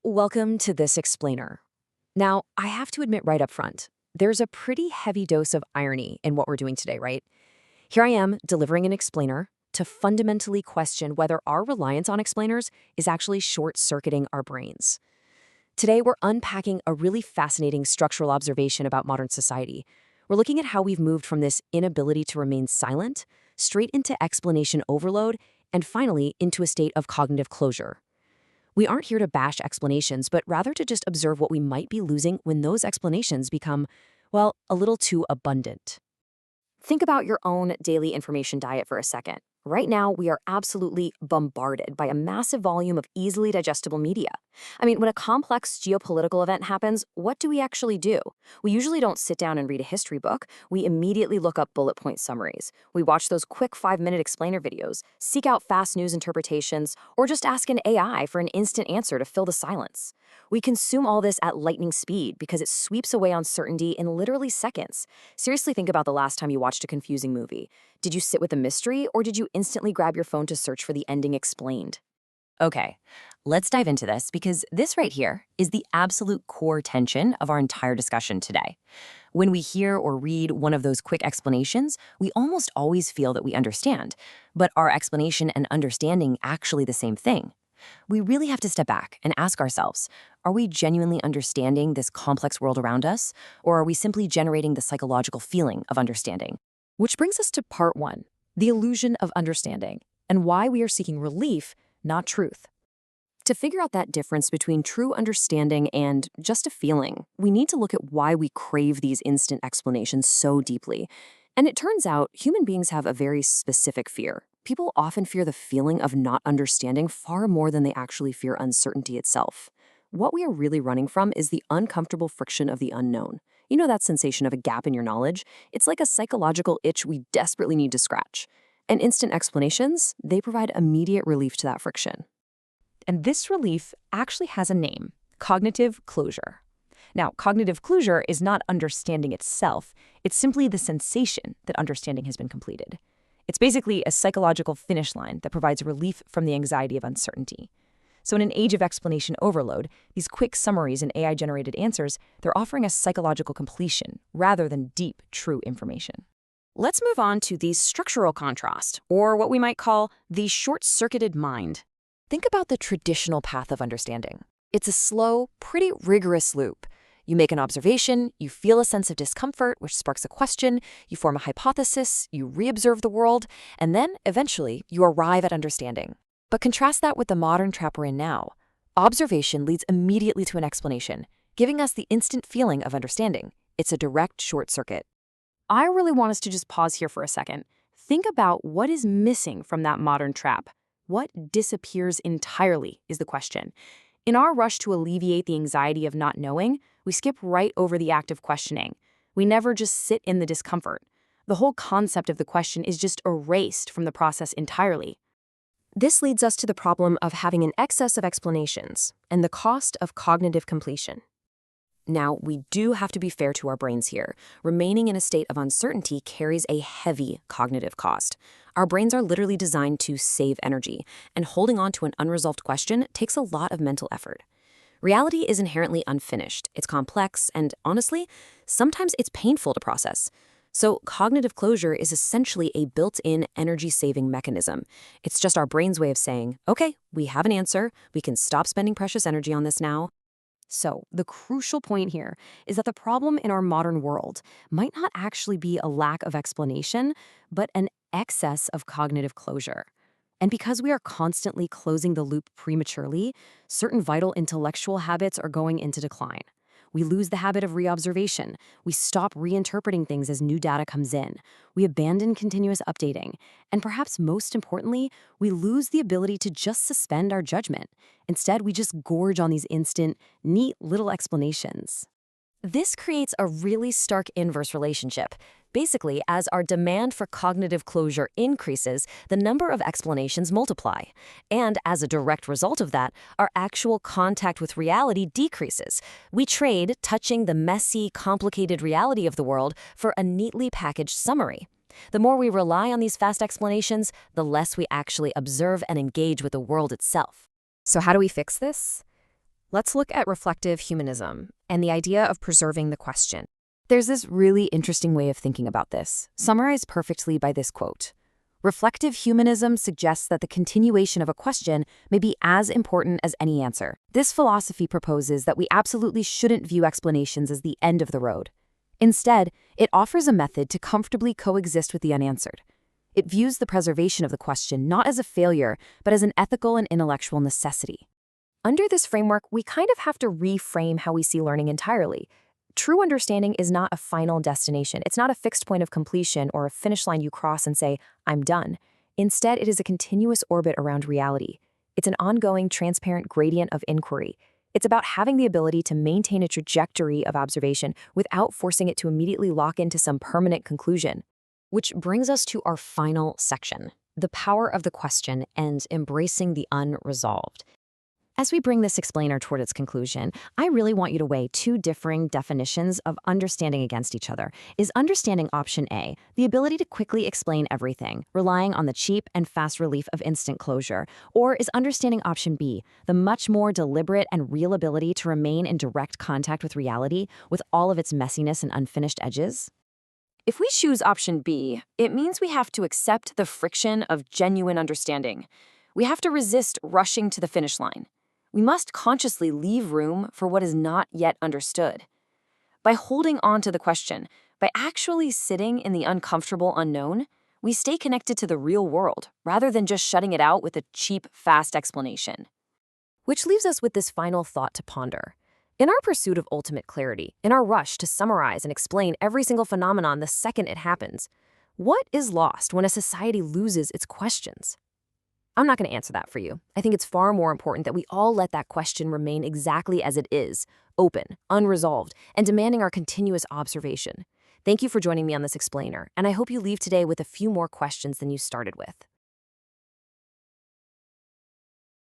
Welcome to This Explainer. Now, I have to admit right up front, there's a pretty heavy dose of irony in what we're doing today, right? Here I am delivering an explainer to fundamentally question whether our reliance on explainers is actually short-circuiting our brains. Today, we're unpacking a really fascinating structural observation about modern society. We're looking at how we've moved from this inability to remain silent straight into explanation overload and finally into a state of cognitive closure. We aren't here to bash explanations, but rather to just observe what we might be losing when those explanations become, well, a little too abundant. Think about your own daily information diet for a second. Right now, we are absolutely bombarded by a massive volume of easily digestible media. I mean, when a complex geopolitical event happens, what do we actually do? We usually don't sit down and read a history book. We immediately look up bullet point summaries. We watch those quick 5-minute explainer videos, seek out fast news interpretations, or just ask an AI for an instant answer to fill the silence. We consume all this at lightning speed because it sweeps away uncertainty in literally seconds. Seriously, think about the last time you watched a confusing movie. Did you sit with a mystery, or did you instantly grab your phone to search for the ending explained? Okay, let's dive into this because this right here is the absolute core tension of our entire discussion today. When we hear or read one of those quick explanations, we almost always feel that we understand, but are explanation and understanding actually the same thing? We really have to step back and ask ourselves, are we genuinely understanding this complex world around us, or are we simply generating the psychological feeling of understanding? Which brings us to part one, the illusion of understanding, and why we are seeking relief, not truth. To figure out that difference between true understanding and just a feeling, we need to look at why we crave these instant explanations so deeply. And it turns out human beings have a very specific fear. People often fear the feeling of not understanding far more than they actually fear uncertainty itself. What we are really running from is the uncomfortable friction of the unknown. You know that sensation of a gap in your knowledge? It's like a psychological itch we desperately need to scratch. And instant explanations, they provide immediate relief to that friction. And this relief actually has a name, cognitive closure. Now, cognitive closure is not understanding itself. It's simply the sensation that understanding has been completed. It's basically a psychological finish line that provides relief from the anxiety of uncertainty. So in an age of explanation overload, these quick summaries and AI-generated answers, they're offering us psychological completion rather than deep, true information. Let's move on to the structural contrast, or what we might call the short-circuited mind. Think about the traditional path of understanding. It's a slow, pretty rigorous loop. You make an observation, you feel a sense of discomfort, which sparks a question, you form a hypothesis, you reobserve the world, and then, eventually, you arrive at understanding. But contrast that with the modern trap we're in now. Observation leads immediately to an explanation, giving us the instant feeling of understanding. It's a direct short circuit. I really want us to just pause here for a second. Think about what is missing from that modern trap. What disappears entirely is the question. In our rush to alleviate the anxiety of not knowing, we skip right over the act of questioning. We never just sit in the discomfort. The whole concept of the question is just erased from the process entirely. This leads us to the problem of having an excess of explanations and the cost of cognitive completion. Now, we do have to be fair to our brains here. Remaining in a state of uncertainty carries a heavy cognitive cost. Our brains are literally designed to save energy, and holding on to an unresolved question takes a lot of mental effort. Reality is inherently unfinished, it's complex, and honestly, sometimes it's painful to process. So cognitive closure is essentially a built-in energy-saving mechanism. It's just our brain's way of saying, okay, we have an answer, we can stop spending precious energy on this now. So the crucial point here is that the problem in our modern world might not actually be a lack of explanation, but an excess of cognitive closure. And because we are constantly closing the loop prematurely, certain vital intellectual habits are going into decline. We lose the habit of reobservation. We stop reinterpreting things as new data comes in. We abandon continuous updating. And perhaps most importantly, we lose the ability to just suspend our judgment. Instead, we just gorge on these instant, neat little explanations. This creates a really stark inverse relationship. Basically, as our demand for cognitive closure increases, the number of explanations multiply. And as a direct result of that, our actual contact with reality decreases. We trade touching the messy, complicated reality of the world for a neatly packaged summary. The more we rely on these fast explanations, the less we actually observe and engage with the world itself. So how do we fix this? Let's look at reflective humanism and the idea of preserving the question. There's this really interesting way of thinking about this, summarized perfectly by this quote. Reflective humanism suggests that the continuation of a question may be as important as any answer. This philosophy proposes that we absolutely shouldn't view explanations as the end of the road. Instead, it offers a method to comfortably coexist with the unanswered. It views the preservation of the question not as a failure, but as an ethical and intellectual necessity. Under this framework, we kind of have to reframe how we see learning entirely. True understanding is not a final destination. It's not a fixed point of completion or a finish line you cross and say, I'm done. Instead, it is a continuous orbit around reality. It's an ongoing, transparent gradient of inquiry. It's about having the ability to maintain a trajectory of observation without forcing it to immediately lock into some permanent conclusion. Which brings us to our final section, the power of the question and embracing the unresolved. As we bring this explainer toward its conclusion, I really want you to weigh two differing definitions of understanding against each other. Is understanding option A, the ability to quickly explain everything, relying on the cheap and fast relief of instant closure? Or is understanding option B, the much more deliberate and real ability to remain in direct contact with reality, with all of its messiness and unfinished edges? If we choose option B, it means we have to accept the friction of genuine understanding. We have to resist rushing to the finish line. We must consciously leave room for what is not yet understood. By holding on to the question, by actually sitting in the uncomfortable unknown, we stay connected to the real world rather than just shutting it out with a cheap, fast explanation. Which leaves us with this final thought to ponder. In our pursuit of ultimate clarity, in our rush to summarize and explain every single phenomenon the second it happens, what is lost when a society loses its questions? I'm not going to answer that for you. I think it's far more important that we all let that question remain exactly as it is, open, unresolved, and demanding our continuous observation. Thank you for joining me on this explainer, and I hope you leave today with a few more questions than you started with.